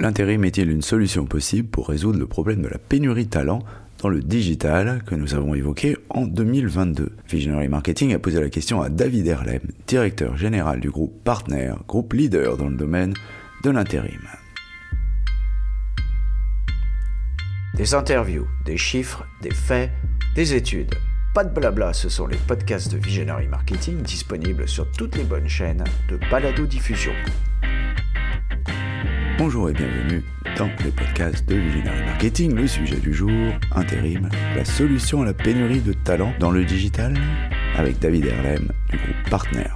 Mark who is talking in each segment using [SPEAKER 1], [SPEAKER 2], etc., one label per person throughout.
[SPEAKER 1] L'intérim est-il une solution possible pour résoudre le problème de la pénurie de talent dans le digital que nous avons évoqué en 2022? Visionary Marketing a posé la question à David Herlem, directeur général du groupe Partner, groupe leader dans le domaine de l'intérim.
[SPEAKER 2] Des interviews, des chiffres, des faits, des études. Pas de blabla, ce sont les podcasts de Visionary Marketing disponibles sur toutes les bonnes chaînes de balado-diffusion.
[SPEAKER 1] Bonjour et bienvenue dans les podcasts de Visionary Marketing. Le sujet du jour, intérim, la solution à la pénurie de talent dans le digital, avec David Herlem du groupe Partner.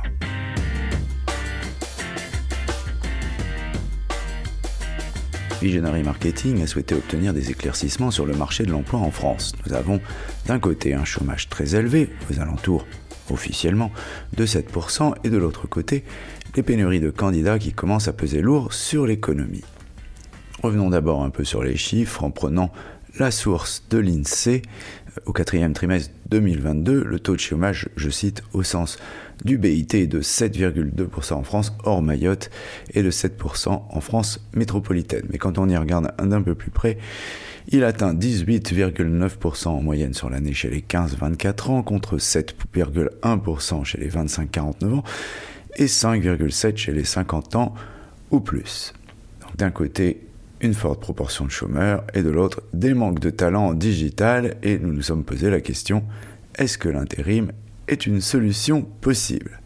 [SPEAKER 1] Visionary Marketing a souhaité obtenir des éclaircissements sur le marché de l'emploi en France. Nous avons d'un côté un chômage très élevé, aux alentours officiellement de 7%, et de l'autre côté, les pénuries de candidats qui commencent à peser lourd sur l'économie. Revenons d'abord un peu sur les chiffres en prenant la source de l'INSEE. Au quatrième trimestre 2022, le taux de chômage, je cite, au sens du BIT est de 7,2% en France, hors Mayotte, et de 7% en France métropolitaine. Mais quand on y regarde d'un peu plus près, il atteint 18,9% en moyenne sur l'année chez les 15-24 ans, contre 7,1% chez les 25-49 ans, et 5,7% chez les 50 ans ou plus. Donc, d'un côté, une forte proportion de chômeurs, et de l'autre, des manques de talent en digital, et nous nous sommes posé la question, est-ce que l'intérim est une solution possible?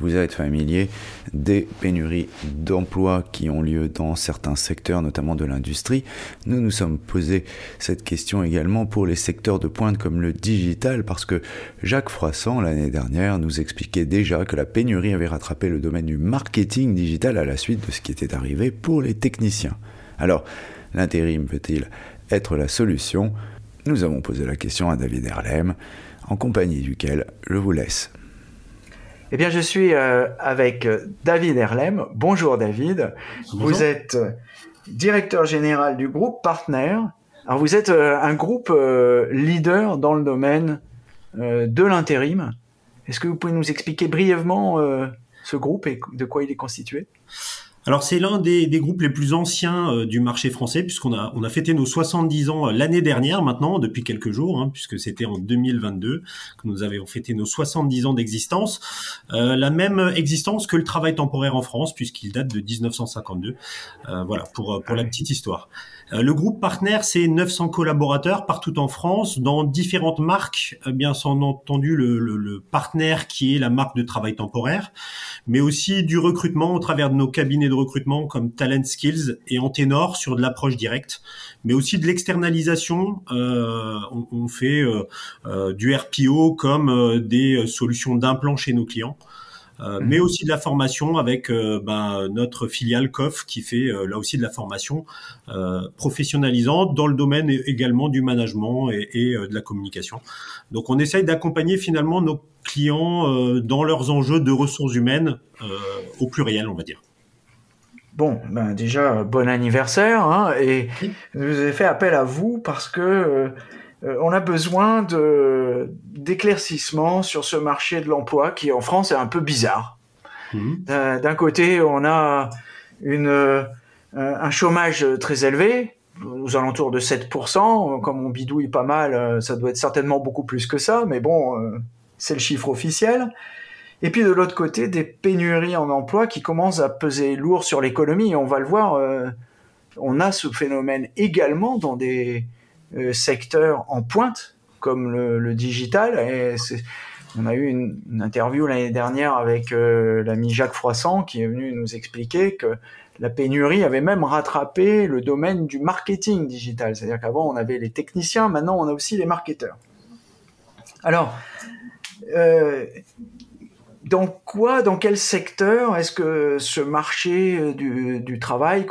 [SPEAKER 1] Vous êtes familier des pénuries d'emplois qui ont lieu dans certains secteurs, notamment de l'industrie. Nous nous sommes posé cette question également pour les secteurs de pointe comme le digital, parce que Jacques Froissart, l'année dernière, nous expliquait déjà que la pénurie avait rattrapé le domaine du marketing digital à la suite de ce qui était arrivé pour les techniciens. Alors, l'intérim peut-il être la solution? Nous avons posé la question à David Herlem, en compagnie duquel je vous laisse.
[SPEAKER 2] Eh bien, je suis avec David Herlem. Bonjour David. Bonjour. Vous êtes directeur général du groupe Partner. Alors, vous êtes un groupe leader dans le domaine de l'intérim. Est-ce que vous pouvez nous expliquer brièvement ce groupe et de quoi il est constitué ?
[SPEAKER 3] Alors c'est l'un des groupes les plus anciens du marché français, puisqu'on a fêté nos 70 ans l'année dernière maintenant, depuis quelques jours, puisque c'était en 2022 que nous avions fêté nos 70 ans d'existence. La même existence que le travail temporaire en France, puisqu'il date de 1952. Voilà, pour la petite histoire. Le groupe Partner, c'est 900 collaborateurs partout en France, dans différentes marques, bien entendu le Partner qui est la marque de travail temporaire, mais aussi du recrutement au travers de nos cabinets de recrutement comme Talent Skills et Antenor sur de l'approche directe, mais aussi de l'externalisation. On fait du RPO comme des solutions d'implant chez nos clients. Mais aussi de la formation avec notre filiale COF qui fait là aussi de la formation professionnalisante dans le domaine également du management et de la communication. Donc on essaye d'accompagner finalement nos clients dans leurs enjeux de ressources humaines au pluriel, on va dire.
[SPEAKER 2] Bon, déjà, bon anniversaire, et je vous ai fait appel à vous parce que on a besoin d'éclaircissements sur ce marché de l'emploi qui, en France, est un peu bizarre. D'un côté, on a un chômage très élevé, aux alentours de 7%. Comme on bidouille pas mal, ça doit être certainement beaucoup plus que ça, mais bon, c'est le chiffre officiel. Et puis de l'autre côté, des pénuries en emploi qui commencent à peser lourd sur l'économie. Et on va le voir, on a ce phénomène également dans des secteurs en pointe, comme le digital. Et on a eu une interview l'année dernière avec l'ami Jacques Froissart qui est venu nous expliquer que la pénurie avait même rattrapé le domaine du marketing digital. C'est-à-dire qu'avant, on avait les techniciens, maintenant, on a aussi les marketeurs. Alors, dans quel secteur est-ce que ce marché du travail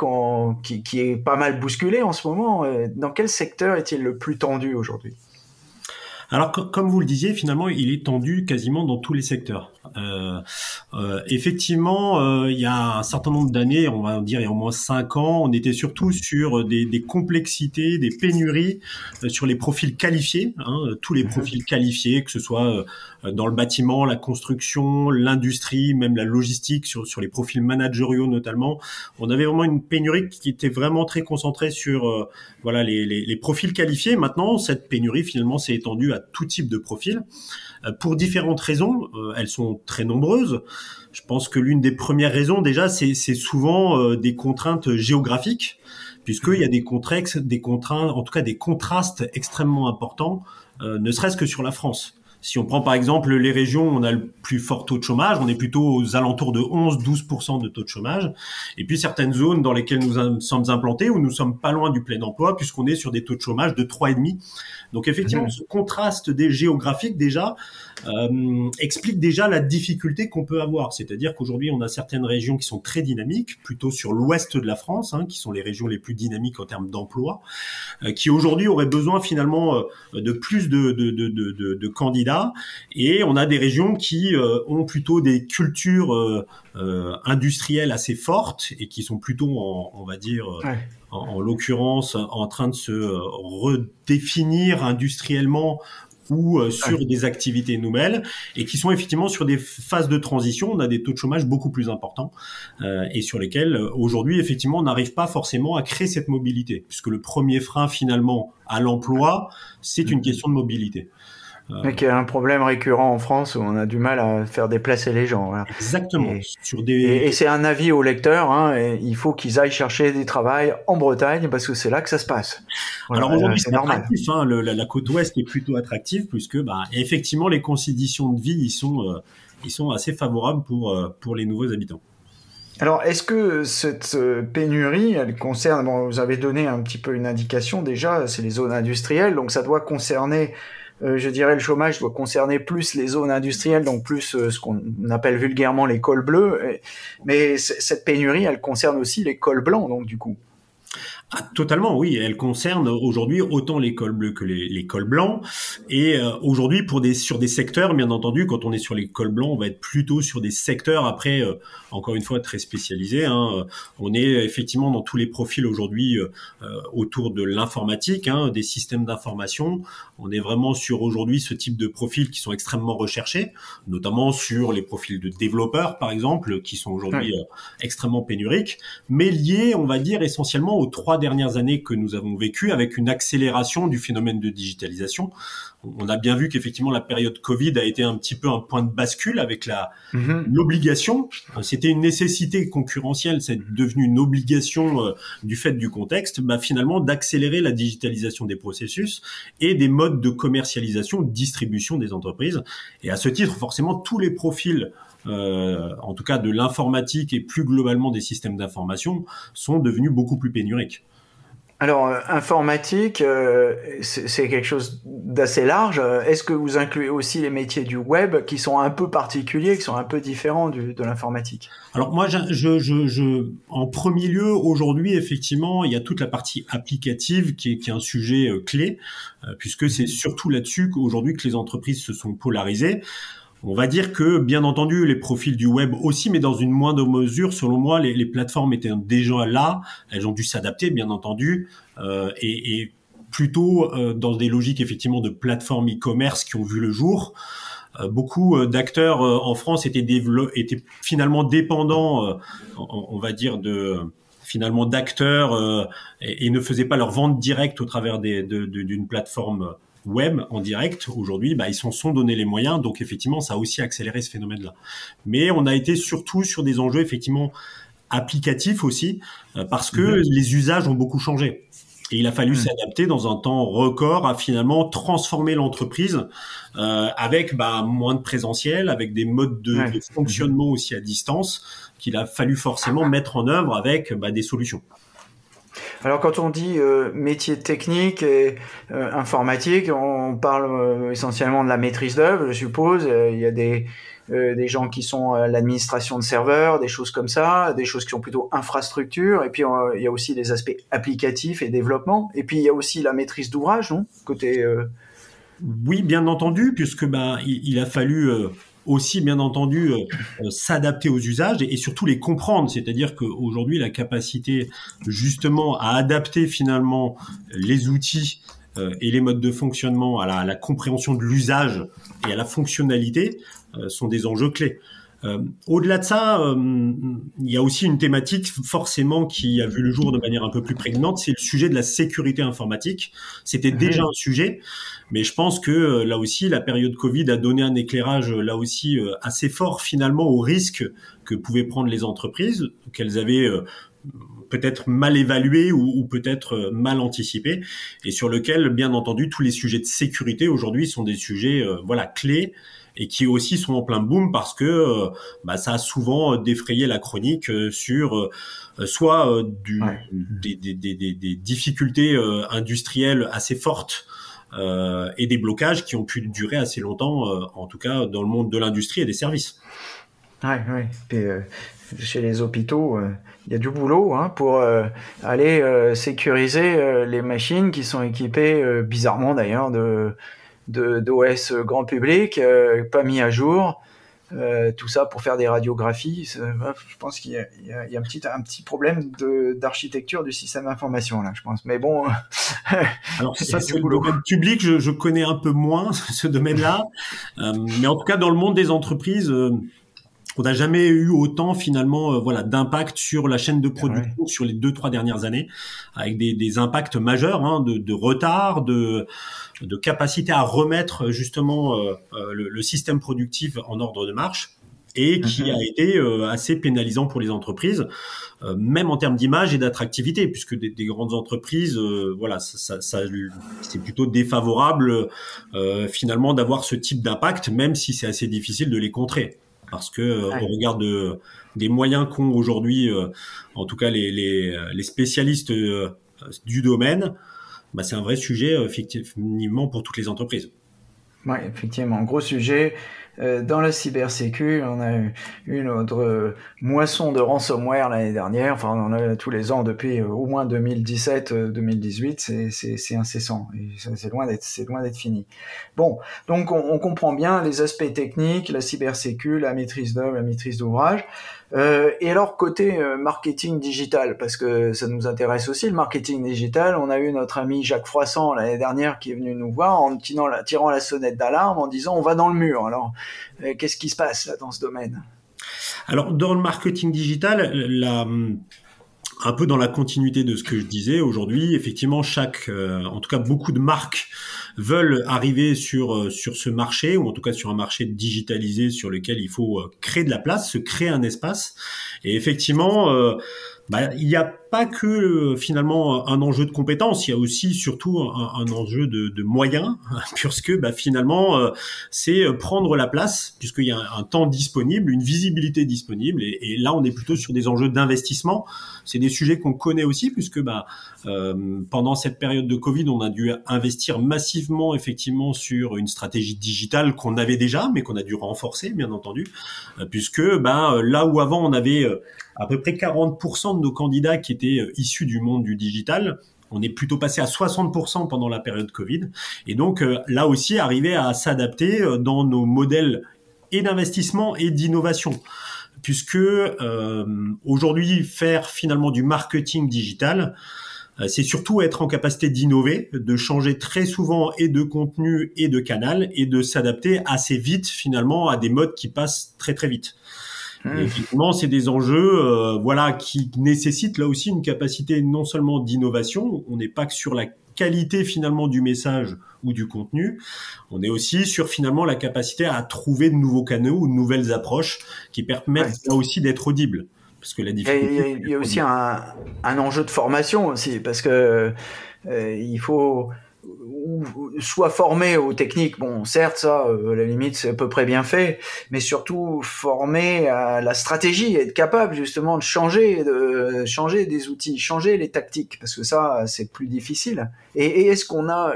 [SPEAKER 2] qui est pas mal bousculé en ce moment, dans quel secteur est-il le plus tendu aujourd'hui ?
[SPEAKER 3] Alors, comme vous le disiez, finalement, il est tendu quasiment dans tous les secteurs. Effectivement, il y a un certain nombre d'années, on va dire il y a au moins 5 ans, on était surtout sur des complexités, des pénuries sur les profils qualifiés, tous les profils qualifiés, que ce soit dans le bâtiment, la construction, l'industrie, même la logistique, sur les profils managériaux notamment. On avait vraiment une pénurie qui était vraiment très concentrée sur les profils qualifiés. Maintenant, cette pénurie finalement s'est étendue à tout type de profils pour différentes raisons. Elles sont très nombreuses. Je pense que l'une des premières raisons déjà, c'est souvent des contraintes géographiques, puisqu'il y a des contraintes, en tout cas des contrastes extrêmement importants, ne serait-ce que sur la France. Si on prend par exemple les régions où on a le plus fort taux de chômage, on est plutôt aux alentours de 11-12% de taux de chômage. Et puis certaines zones dans lesquelles nous sommes implantés, où nous sommes pas loin du plein emploi, puisqu'on est sur des taux de chômage de 3,5%. Donc effectivement, ce contraste des géographiques déjà explique déjà la difficulté qu'on peut avoir. C'est-à-dire qu'aujourd'hui, on a certaines régions qui sont très dynamiques, plutôt sur l'ouest de la France, qui sont les régions les plus dynamiques en termes d'emploi, qui aujourd'hui auraient besoin finalement de plus de candidats. Et on a des régions qui ont plutôt des cultures industrielles assez fortes et qui sont plutôt, on va dire, en l'occurrence, en train de se redéfinir industriellement ou sur des activités nouvelles et qui sont effectivement sur des phases de transition. On a des taux de chômage beaucoup plus importants et sur lesquels aujourd'hui effectivement on n'arrive pas forcément à créer cette mobilité, puisque le premier frein finalement à l'emploi, c'est une question de mobilité.
[SPEAKER 2] Mais qu'il y a un problème récurrent en France où on a du mal à faire déplacer les gens. Voilà.
[SPEAKER 3] Exactement.
[SPEAKER 2] Et c'est un avis aux lecteurs, et il faut qu'ils aillent chercher du travail en Bretagne parce que c'est là que ça se passe.
[SPEAKER 3] Voilà, alors aujourd'hui, c'est attractif. La côte ouest est plutôt attractive puisque, effectivement, les conditions de vie ils sont assez favorables pour les nouveaux habitants.
[SPEAKER 2] Alors, est-ce que cette pénurie, elle concerne, vous avez donné un petit peu une indication déjà, c'est les zones industrielles, donc ça doit concerner, je dirais, le chômage doit concerner plus les zones industrielles, donc plus ce qu'on appelle vulgairement les cols bleus, mais cette pénurie, elle concerne aussi les cols blancs, donc du coup.
[SPEAKER 3] Ah, totalement, oui. Elle concerne aujourd'hui autant les cols bleus que les cols blancs. Et aujourd'hui, sur des secteurs, bien entendu, quand on est sur les cols blancs, on va être plutôt sur des secteurs, après, encore une fois, très spécialisés. On est effectivement dans tous les profils aujourd'hui autour de l'informatique, des systèmes d'information. On est vraiment sur aujourd'hui ce type de profils qui sont extrêmement recherchés, notamment sur les profils de développeurs, par exemple, qui sont aujourd'hui extrêmement pénuriques, mais liés, on va dire, essentiellement aux 3 dernières années que nous avons vécues, avec une accélération du phénomène de digitalisation. On a bien vu qu'effectivement la période Covid a été un petit peu un point de bascule avec l'obligation. C'était une nécessité concurrentielle, c'est devenu une obligation du fait du contexte, finalement d'accélérer la digitalisation des processus et des modes de commercialisation, de distribution des entreprises. Et à ce titre, forcément, tous les profils en tout cas de l'informatique et plus globalement des systèmes d'information, sont devenus beaucoup plus pénuriques.
[SPEAKER 2] Alors, informatique, c'est quelque chose d'assez large. Est-ce que vous incluez aussi les métiers du web qui sont un peu particuliers, qui sont un peu différents de l'informatique?
[SPEAKER 3] Alors moi, en premier lieu, aujourd'hui, effectivement, il y a toute la partie applicative qui est un sujet clé, puisque c'est surtout là-dessus qu'aujourd'hui que les entreprises se sont polarisées. On va dire que, bien entendu, les profils du web aussi, mais dans une moindre mesure, selon moi, les plateformes étaient déjà là. Elles ont dû s'adapter, bien entendu, et plutôt dans des logiques, effectivement, de plateformes e-commerce qui ont vu le jour. Beaucoup d'acteurs en France étaient finalement dépendants, on va dire, finalement d'acteurs et ne faisaient pas leur vente directe au travers d'une plateforme web en direct. Aujourd'hui, ils s'en sont donné les moyens, donc effectivement ça a aussi accéléré ce phénomène-là. Mais on a été surtout sur des enjeux effectivement applicatifs aussi, parce que les usages ont beaucoup changé. Et il a fallu s'adapter dans un temps record à finalement transformer l'entreprise avec moins de présentiel, avec des modes de fonctionnement aussi à distance, qu'il a fallu forcément mettre en œuvre avec des solutions.
[SPEAKER 2] Alors quand on dit métier technique et informatique, on parle essentiellement de la maîtrise d'œuvre, je suppose. Il y a des gens qui sont à l'administration de serveurs, des choses comme ça, des choses qui sont plutôt infrastructure, et puis il y a aussi des aspects applicatifs et développement, et puis il y a aussi la maîtrise d'ouvrage, non ? Côté
[SPEAKER 3] Oui, bien entendu, puisque il a fallu aussi, bien entendu, s'adapter aux usages et surtout les comprendre. C'est-à-dire qu'aujourd'hui, la capacité justement à adapter finalement les outils et les modes de fonctionnement à la compréhension de l'usage et à la fonctionnalité sont des enjeux clés. Au-delà de ça, il y a aussi une thématique forcément qui a vu le jour de manière un peu plus prégnante, c'est le sujet de la sécurité informatique. C'était déjà un sujet, mais je pense que là aussi, la période Covid a donné un éclairage là aussi assez fort finalement aux risques que pouvaient prendre les entreprises, qu'elles avaient peut-être mal évalué ou peut-être mal anticipé, et sur lequel, bien entendu, tous les sujets de sécurité aujourd'hui sont des sujets clés, et qui aussi sont en plein boom parce que ça a souvent défrayé la chronique sur soit des difficultés industrielles assez fortes et des blocages qui ont pu durer assez longtemps, en tout cas dans le monde de l'industrie et des services.
[SPEAKER 2] Oui. Puis, chez les hôpitaux, il y a du boulot pour aller sécuriser les machines qui sont équipées, bizarrement d'ailleurs, d'OS grand public, pas mis à jour, tout ça pour faire des radiographies. Je pense qu'il y a un petit problème d'architecture du système d'information là, je pense. Mais bon.
[SPEAKER 3] Alors ça, c'est le domaine public. Je connais un peu moins ce domaine-là, mais en tout cas dans le monde des entreprises. On n'a jamais eu autant finalement d'impact sur la chaîne de production sur les 2-3 dernières années, avec des impacts majeurs de retard, de capacité à remettre justement le système productif en ordre de marche, et qui a été assez pénalisant pour les entreprises, même en termes d'image et d'attractivité, puisque des grandes entreprises, c'est plutôt défavorable finalement d'avoir ce type d'impact, même si c'est assez difficile de les contrer. Parce que au regard des moyens qu'ont aujourd'hui, en tout cas les spécialistes du domaine, c'est un vrai sujet effectivement pour toutes les entreprises.
[SPEAKER 2] Oui, effectivement, gros sujet. Dans la cybersécu, on a eu notre moisson de ransomware l'année dernière. Enfin, on en a tous les ans depuis au moins 2017-2018. C'est incessant. Et c'est loin d'être fini. Bon, donc on comprend bien les aspects techniques, la cybersécu, la maîtrise d'œuvre, la maîtrise d'ouvrage. Et alors côté marketing digital, parce que ça nous intéresse aussi le marketing digital, on a eu notre ami Jacques Froissart l'année dernière qui est venu nous voir en tirant la sonnette d'alarme en disant on va dans le mur. Alors qu'est-ce qui se passe là dans ce domaine?
[SPEAKER 3] Alors dans le marketing digital, un peu dans la continuité de ce que je disais aujourd'hui, effectivement en tout cas beaucoup de marques veulent arriver sur ce marché, ou en tout cas sur un marché digitalisé sur lequel il faut créer de la place, se créer un espace. Et effectivement, il n'y a pas que finalement un enjeu de compétences, il y a aussi surtout un enjeu de moyens, puisque finalement c'est prendre la place, puisqu'il y a un temps disponible, une visibilité disponible, et là on est plutôt sur des enjeux d'investissement. C'est des sujets qu'on connaît aussi, puisque pendant cette période de Covid, on a dû investir massivement effectivement sur une stratégie digitale qu'on avait déjà, mais qu'on a dû renforcer bien entendu, puisque là où avant on avait à peu près 40% de nos candidats qui étaient issus du monde du digital, on est plutôt passé à 60% pendant la période Covid. Et donc là aussi, arriver à s'adapter dans nos modèles et d'investissement et d'innovation. Puisque aujourd'hui, faire finalement du marketing digital, c'est surtout être en capacité d'innover, de changer très souvent et de contenu et de canal, et de s'adapter assez vite finalement à des modes qui passent très très vite. Et effectivement, c'est des enjeux qui nécessitent là aussi une capacité non seulement d'innovation, on n'est pas que sur la qualité finalement du message ou du contenu, on est aussi sur finalement la capacité à trouver de nouveaux canaux ou de nouvelles approches qui permettent là aussi d'être audibles. Parce que la difficulté,
[SPEAKER 2] il y a aussi un enjeu de formation aussi, parce que il faut soit formé aux techniques, bon certes ça à la limite c'est à peu près bien fait, mais surtout formé à la stratégie, être capable justement de changer des outils, changer les tactiques, parce que ça c'est plus difficile. Et est-ce qu'on a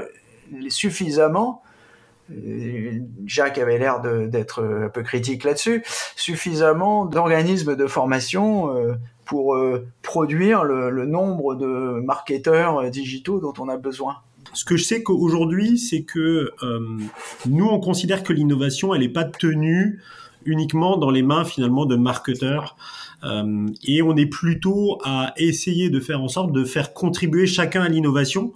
[SPEAKER 2] suffisamment, Jacques avait l'air d'être un peu critique là-dessus, suffisamment d'organismes de formation pour produire le nombre de marketeurs digitaux dont on a besoin?
[SPEAKER 3] Ce que je sais qu'aujourd'hui, c'est que nous, on considère que l'innovation, elle n'est pas tenue uniquement dans les mains finalement de marketeurs. Et on est plutôt à essayer de faire en sorte de faire contribuer chacun à l'innovation.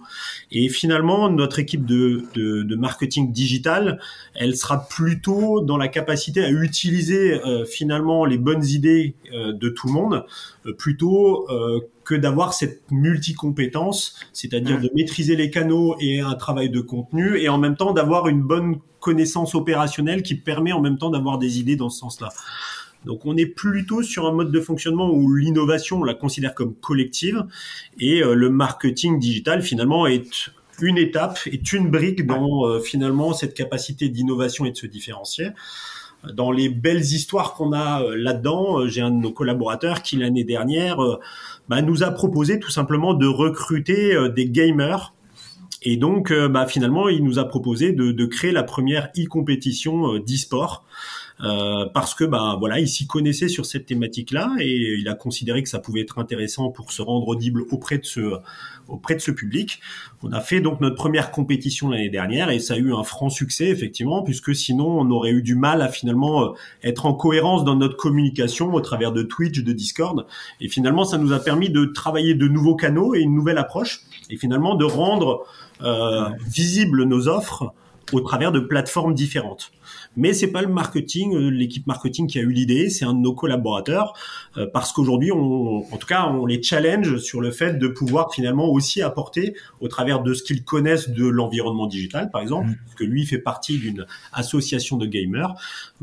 [SPEAKER 3] Et finalement, notre équipe de marketing digital, elle sera plutôt dans la capacité à utiliser finalement les bonnes idées de tout le monde, plutôt que d'avoir cette multi-compétence, c'est-à-dire de maîtriser les canaux et un travail de contenu, et en même temps d'avoir une bonne connaissance opérationnelle qui permet en même temps d'avoir des idées dans ce sens-là. Donc on est plutôt sur un mode de fonctionnement où l'innovation, on la considère comme collective, et le marketing digital finalement est une étape, est une brique dans finalement cette capacité d'innovation et de se différencier. Dans les belles histoires qu'on a là-dedans, j'ai un de nos collaborateurs qui l'année dernière nous a proposé tout simplement de recruter des gamers. Et donc finalement il nous a proposé de créer la première e-compétition d'e-sport. Parce que voilà, il s'y connaissait sur cette thématique-là et il a considéré que ça pouvait être intéressant pour se rendre audible auprès de ce public. On a fait donc notre première compétition l'année dernière et ça a eu un franc succès effectivement, puisque sinon on aurait eu du mal à finalement être en cohérence dans notre communication au travers de Twitch, de Discord, et finalement ça nous a permis de travailler de nouveaux canaux et une nouvelle approche et finalement de rendre visibles nos offres au travers de plateformes différentes. Mais c'est pas le marketing, l'équipe marketing qui a eu l'idée, c'est un de nos collaborateurs, parce qu'aujourd'hui, en tout cas, on les challenge sur le fait de pouvoir finalement aussi apporter, au travers de ce qu'ils connaissent de l'environnement digital, par exemple, parce que lui fait partie d'une association de gamers,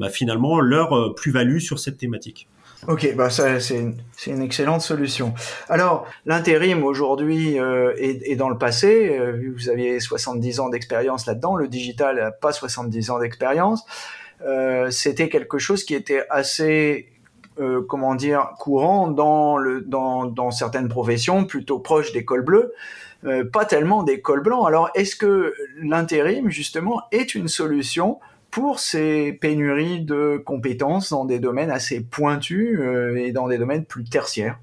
[SPEAKER 3] finalement leur plus-value sur cette thématique.
[SPEAKER 2] Ok, ça c'est une excellente solution. Alors l'intérim aujourd'hui et dans le passé, vu que vous aviez 70 ans d'expérience là-dedans, le digital n'a pas 70 ans d'expérience. C'était quelque chose qui était assez courant dans certaines professions, plutôt proches des cols bleus, pas tellement des cols blancs. Alors est-ce que l'intérim justement est une solution pour ces pénuries de compétences dans des domaines assez pointus et dans des domaines plus tertiaires?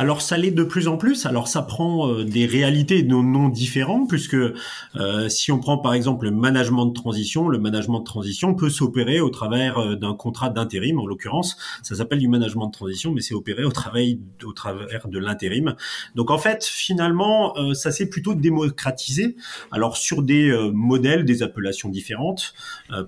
[SPEAKER 3] Alors ça l'est de plus en plus. Alors ça prend des réalités de noms différents, puisque si on prend par exemple le management de transition peut s'opérer au travers d'un contrat d'intérim. En l'occurrence, ça s'appelle du management de transition, mais c'est opéré au travers de l'intérim. Donc en fait, finalement, ça s'est plutôt démocratisé. Alors sur des modèles, des appellations différentes,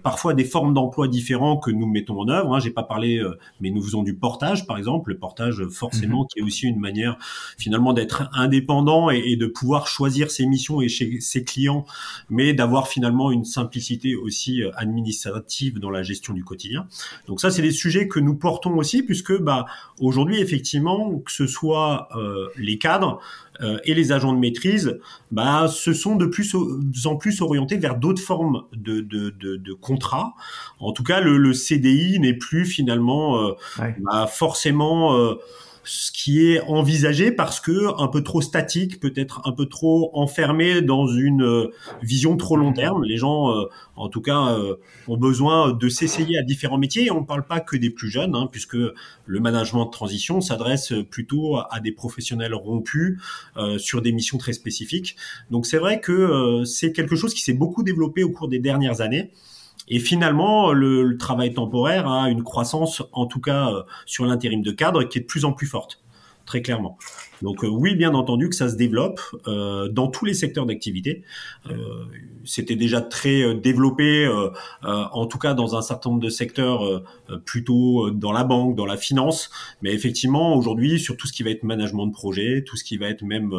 [SPEAKER 3] parfois des formes d'emploi différents que nous mettons en œuvre. J'ai pas parlé, mais nous faisons du portage, par exemple. Le portage, forcément, qui est aussi une manière finalement d'être indépendant et de pouvoir choisir ses missions et chez ses clients, mais d'avoir finalement une simplicité aussi administrative dans la gestion du quotidien. Donc ça, c'est des sujets que nous portons aussi, puisque aujourd'hui, effectivement, que ce soit les cadres et les agents de maîtrise, se sont de plus en plus orientés vers d'autres formes de contrats. En tout cas, le CDI n'est plus finalement forcément ce qui est envisagé, parce que un peu trop statique, peut-être un peu trop enfermé dans une vision trop long terme. Les gens, en tout cas, ont besoin de s'essayer à différents métiers. Et on ne parle pas que des plus jeunes, puisque le management de transition s'adresse plutôt à des professionnels rompus sur des missions très spécifiques. Donc c'est vrai que c'est quelque chose qui s'est beaucoup développé au cours des dernières années. Et finalement, le travail temporaire a une croissance, en tout cas sur l'intérim de cadre, qui est de plus en plus forte, très clairement. Donc oui, bien entendu que ça se développe dans tous les secteurs d'activité. C'était déjà très développé, en tout cas dans un certain nombre de secteurs, plutôt dans la banque, dans la finance. Mais effectivement, aujourd'hui, sur tout ce qui va être management de projet, tout ce qui va être même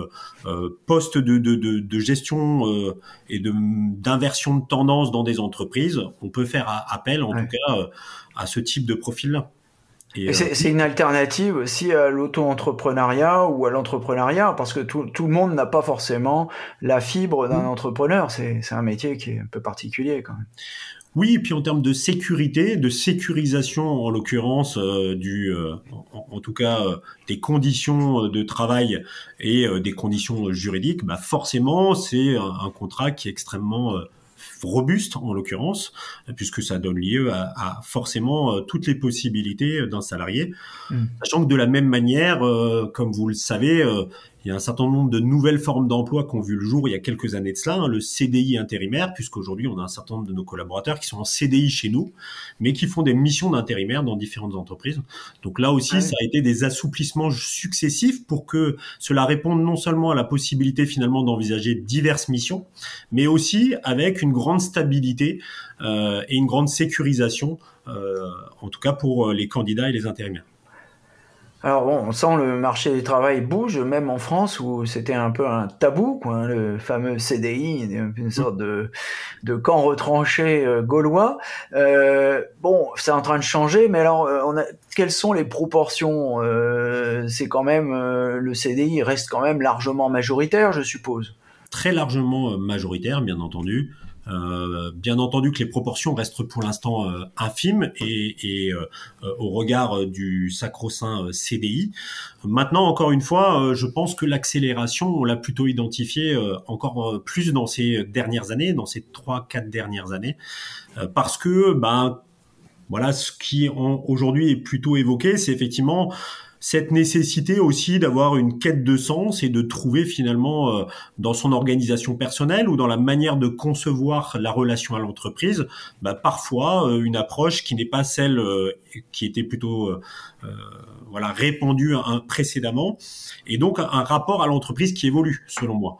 [SPEAKER 3] poste de gestion et d'inversion de tendance dans des entreprises, on peut faire appel, en tout cas, à ce type de profil-là.
[SPEAKER 2] Et c'est une alternative aussi à l'auto-entrepreneuriat ou à l'entrepreneuriat, parce que tout le monde n'a pas forcément la fibre d'un entrepreneur. C'est un métier qui est un peu particulier quand même.
[SPEAKER 3] Oui, et puis en termes de sécurité, de sécurisation en l'occurrence en tout cas des conditions de travail et des conditions juridiques, forcément c'est un contrat qui est extrêmement robuste en l'occurrence, puisque ça donne lieu à forcément toutes les possibilités d'un salarié. Sachant que de la même manière, comme vous le savez, il y a un certain nombre de nouvelles formes d'emploi qui ont vu le jour il y a quelques années de cela, hein, le CDI intérimaire, puisqu'aujourd'hui on a un certain nombre de nos collaborateurs qui sont en CDI chez nous, mais qui font des missions d'intérimaire dans différentes entreprises. Donc là aussi, ça a été des assouplissements successifs pour que cela réponde non seulement à la possibilité finalement d'envisager diverses missions, mais aussi avec une grande stabilité et une grande sécurisation, en tout cas pour les candidats et les intérimaires.
[SPEAKER 2] Alors bon, on sent le marché du travail bouge, même en France où c'était un peu un tabou, quoi, hein, le fameux CDI, une sorte de camp retranché gaulois. Bon, c'est en train de changer, mais alors quelles sont les proportions? C'est quand même le CDI reste quand même largement majoritaire, je suppose.
[SPEAKER 3] Très largement majoritaire, bien entendu. Bien entendu que les proportions restent pour l'instant infimes et au regard du sacro-saint CDI. Maintenant, encore une fois, je pense que l'accélération, on l'a plutôt identifiée encore plus dans ces dernières années, dans ces 3-4 dernières années, parce que voilà, ce qui aujourd'hui est plutôt évoqué, c'est effectivement cette nécessité aussi d'avoir une quête de sens et de trouver finalement dans son organisation personnelle ou dans la manière de concevoir la relation à l'entreprise, parfois une approche qui n'est pas celle qui était plutôt voilà répandue précédemment, et donc un rapport à l'entreprise qui évolue selon moi.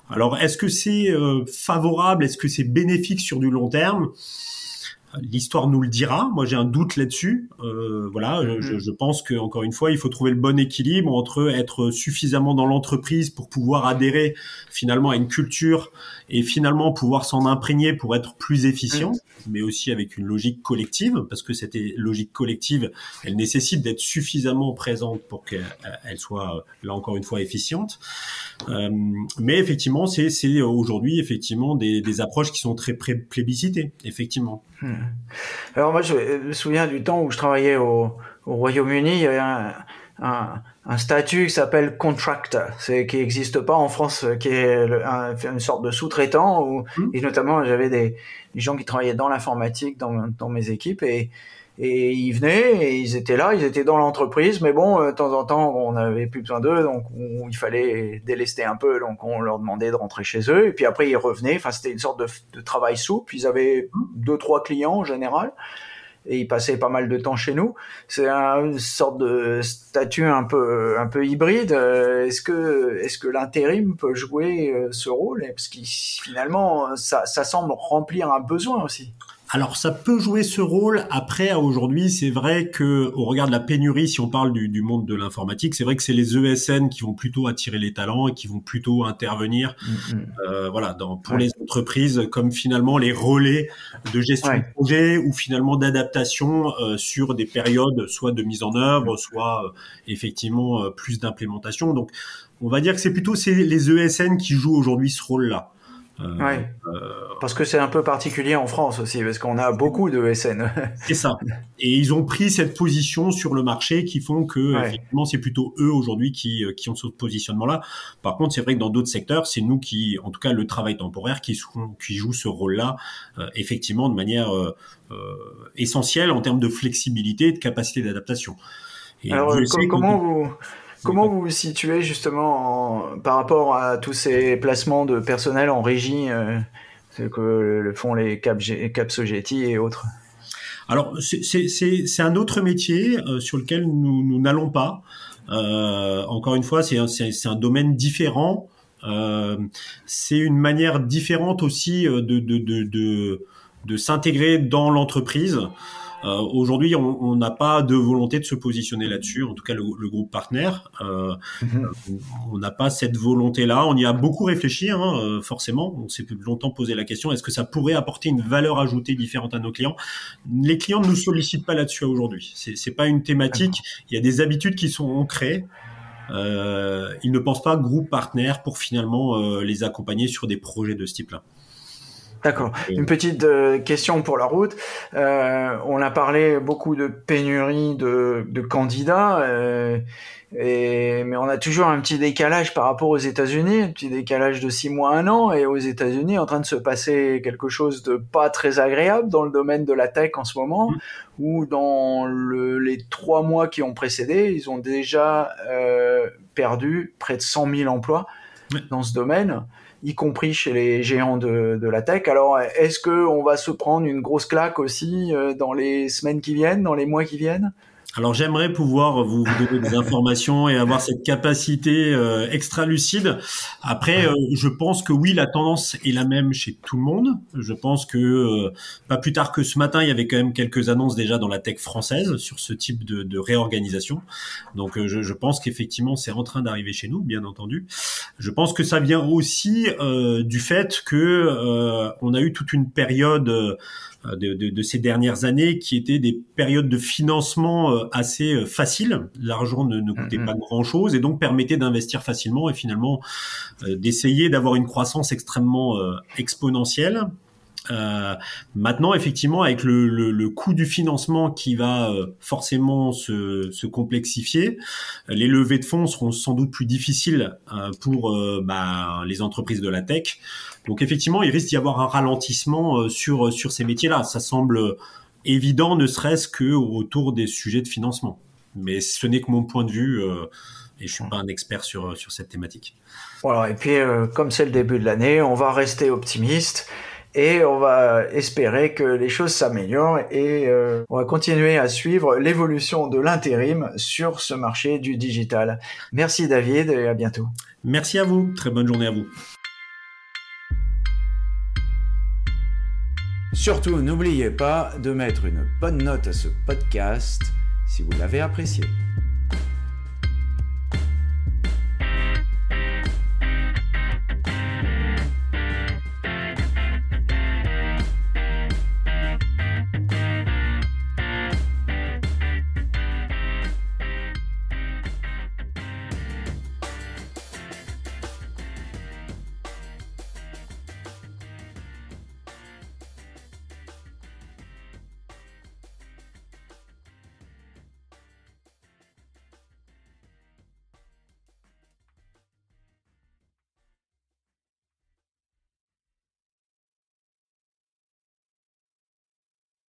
[SPEAKER 3] Alors est-ce que c'est favorable, est-ce que c'est bénéfique sur du long terme ? L'histoire nous le dira. Moi, j'ai un doute là-dessus. Voilà, je pense que encore une fois, il faut trouver le bon équilibre entre être suffisamment dans l'entreprise pour pouvoir adhérer finalement à une culture et finalement pouvoir s'en imprégner pour être plus efficient, mais aussi avec une logique collective, parce que cette logique collective, elle nécessite d'être suffisamment présente pour qu'elle soit là encore une fois efficiente. Mais effectivement, c'est aujourd'hui effectivement des approches qui sont très plébiscitées, effectivement.
[SPEAKER 2] Alors moi, je me souviens du temps où je travaillais au Royaume-Uni, il y avait un statut qui s'appelle contractor, qui n'existe pas en France, qui est une sorte de sous-traitant, et notamment j'avais des gens qui travaillaient dans l'informatique dans mes équipes, et ils venaient et ils étaient là, ils étaient dans l'entreprise, mais bon, de temps en temps, on n'avait plus besoin d'eux, donc il fallait délester un peu, donc on leur demandait de rentrer chez eux, et puis après ils revenaient. Enfin, c'était une sorte de travail souple. Ils avaient 2-3 clients en général, et ils passaient pas mal de temps chez nous. C'est une sorte de statut un peu hybride. Est-ce que l'intérim peut jouer ce rôle? Parce que finalement, ça semble remplir un besoin aussi.
[SPEAKER 3] Alors, ça peut jouer ce rôle. Après, aujourd'hui, c'est vrai que, au regard de la pénurie, si on parle du monde de l'informatique, c'est vrai que c'est les ESN qui vont plutôt attirer les talents et qui vont plutôt intervenir, voilà, pour les entreprises, comme finalement les relais de gestion de projet ou finalement d'adaptation sur des périodes, soit de mise en œuvre, soit effectivement plus d'implémentation. Donc, on va dire que c'est plutôt les ESN qui jouent aujourd'hui ce rôle-là.
[SPEAKER 2] Parce que c'est un peu particulier en France aussi, parce qu'on a beaucoup de ESN.
[SPEAKER 3] C'est ça. Et ils ont pris cette position sur le marché qui font que effectivement, c'est plutôt eux aujourd'hui qui ont ce positionnement-là. Par contre, c'est vrai que dans d'autres secteurs, c'est nous qui, en tout cas, le travail temporaire qui joue ce rôle-là, effectivement, de manière essentielle en termes de flexibilité et de capacité d'adaptation. Et
[SPEAKER 2] alors, comment vous vous situez justement par rapport à tous ces placements de personnel en régie que font les Capsogeti et autres?
[SPEAKER 3] Alors, c'est un autre métier sur lequel nous n'allons pas. Encore une fois, c'est un domaine différent. C'est une manière différente aussi de s'intégrer dans l'entreprise. Aujourd'hui, on n'a pas de volonté de se positionner là-dessus, en tout cas le groupe partenaire. On n'a pas cette volonté-là. On y a beaucoup réfléchi, forcément. On s'est longtemps posé la question, est-ce que ça pourrait apporter une valeur ajoutée différente à nos clients? Les clients ne nous sollicitent pas là-dessus aujourd'hui. C'est pas une thématique. Il y a des habitudes qui sont ancrées. Ils ne pensent pas groupe partenaire pour finalement les accompagner sur des projets de ce type-là.
[SPEAKER 2] D'accord. Une petite question pour la route. On a parlé beaucoup de pénurie de candidats, mais on a toujours un petit décalage par rapport aux États-Unis, un petit décalage de 6 mois, 1 an, et aux États-Unis, en train de se passer quelque chose de pas très agréable dans le domaine de la tech en ce moment, où dans les 3 mois qui ont précédé, ils ont déjà perdu près de 100 000 emplois dans ce domaine, y compris chez les géants de la tech. Alors, est-ce qu'on va se prendre une grosse claque aussi dans les semaines qui viennent, dans les mois qui viennent ?
[SPEAKER 3] Alors j'aimerais pouvoir vous donner des informations et avoir cette capacité extra lucide. Après, je pense que oui, la tendance est la même chez tout le monde. Je pense que pas plus tard que ce matin, il y avait quand même quelques annonces déjà dans la tech française sur ce type de réorganisation. Donc je pense qu'effectivement, c'est en train d'arriver chez nous, bien entendu. Je pense que ça vient aussi du fait que on a eu toute une période de ces dernières années qui étaient des périodes de financement assez faciles. L'argent ne coûtait pas grand-chose et donc permettait d'investir facilement et finalement d'essayer d'avoir une croissance extrêmement exponentielle. Maintenant, effectivement, avec le coût du financement qui va forcément se complexifier, les levées de fonds seront sans doute plus difficiles pour les entreprises de la tech. Donc, effectivement, il risque d'y avoir un ralentissement sur ces métiers-là. Ça semble évident, ne serait-ce que autour des sujets de financement. Mais ce n'est que mon point de vue. Et je suis pas un expert sur cette thématique.
[SPEAKER 2] Voilà. Et puis, comme c'est le début de l'année, on va rester optimiste. Et on va espérer que les choses s'améliorent et on va continuer à suivre l'évolution de l'intérim sur ce marché du digital. Merci David et à bientôt.
[SPEAKER 3] Merci à vous. Très bonne journée à vous.
[SPEAKER 1] Surtout, n'oubliez pas de mettre une bonne note à ce podcast si vous l'avez apprécié.